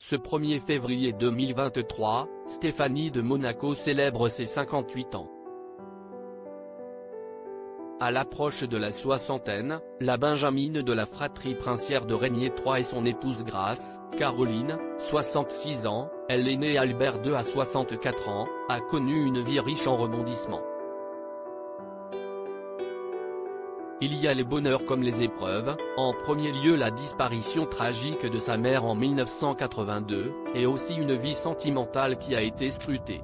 Ce 1er février 2023, Stéphanie de Monaco célèbre ses 58 ans. À l'approche de la soixantaine, la benjamine de la fratrie princière de Régnier III et son épouse Grace, Caroline, 66 ans, elle est née Albert II à 64 ans, a connu une vie riche en rebondissements. Il y a les bonheurs comme les épreuves, en premier lieu la disparition tragique de sa mère en 1982, et aussi une vie sentimentale qui a été scrutée.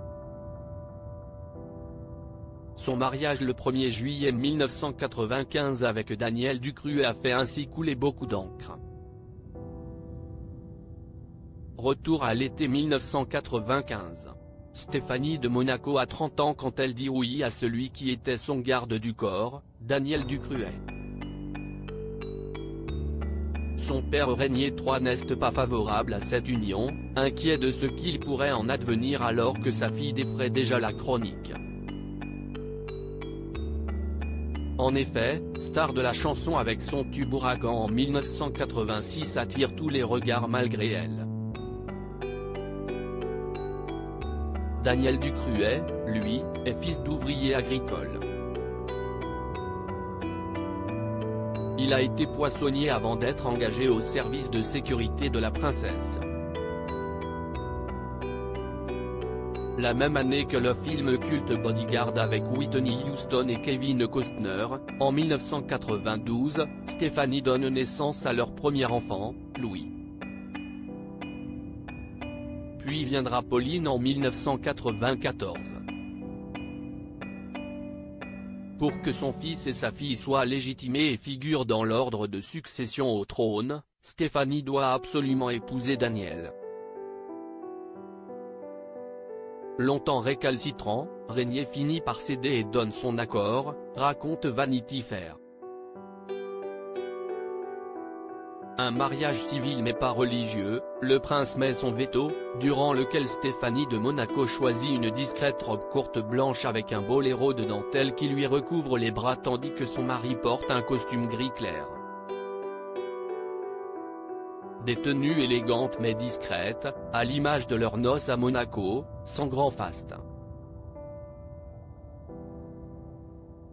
Son mariage le 1er juillet 1995 avec Daniel Ducruet a fait ainsi couler beaucoup d'encre. Retour à l'été 1995. Stéphanie de Monaco a 30 ans quand elle dit oui à celui qui était son garde du corps, Daniel Ducruet. Son père Régnier III n'est pas favorable à cette union, inquiet de ce qu'il pourrait en advenir alors que sa fille défraie déjà la chronique. En effet, star de la chanson avec son tube Ouragan en 1986 attire tous les regards malgré elle. Daniel Ducruet, lui, est fils d'ouvrier agricole. Il a été poissonnier avant d'être engagé au service de sécurité de la princesse. La même année que le film culte Bodyguard avec Whitney Houston et Kevin Costner, en 1992, Stéphanie donne naissance à leur premier enfant, Louis. Puis viendra Pauline en 1994. Pour que son fils et sa fille soient légitimés et figurent dans l'ordre de succession au trône, Stéphanie doit absolument épouser Daniel. Longtemps récalcitrant, Régnier finit par céder et donne son accord, raconte Vanity Fair. Un mariage civil mais pas religieux, le prince met son veto, durant lequel Stéphanie de Monaco choisit une discrète robe courte blanche avec un boléro de dentelle qui lui recouvre les bras tandis que son mari porte un costume gris clair. Des tenues élégantes mais discrètes, à l'image de leurs noces à Monaco, sans grand faste.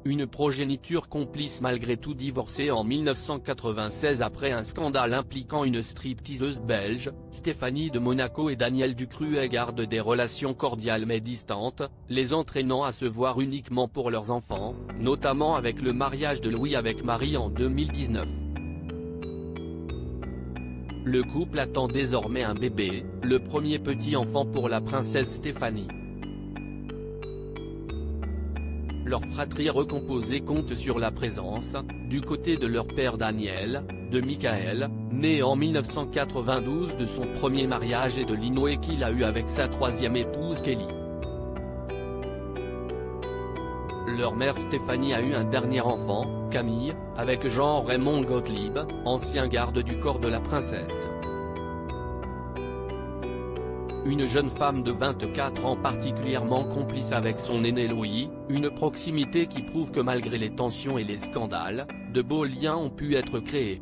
Une progéniture complice malgré tout divorcée en 1996 après un scandale impliquant une stripteaseuse belge, Stéphanie de Monaco et Daniel Ducruet gardent des relations cordiales mais distantes, les entraînant à se voir uniquement pour leurs enfants, notamment avec le mariage de Louis avec Marie en 2019. Le couple attend désormais un bébé, le premier petit enfant pour la princesse Stéphanie. Leur fratrie recomposée compte sur la présence, du côté de leur père Daniel, de Michael, né en 1992 de son premier mariage et de Linoé qu'il a eu avec sa troisième épouse Kelly. Leur mère Stéphanie a eu un dernier enfant, Camille, avec Jean-Raymond Gottlieb, ancien garde du corps de la princesse. Une jeune femme de 24 ans particulièrement complice avec son aîné Louis, une proximité qui prouve que malgré les tensions et les scandales, de beaux liens ont pu être créés.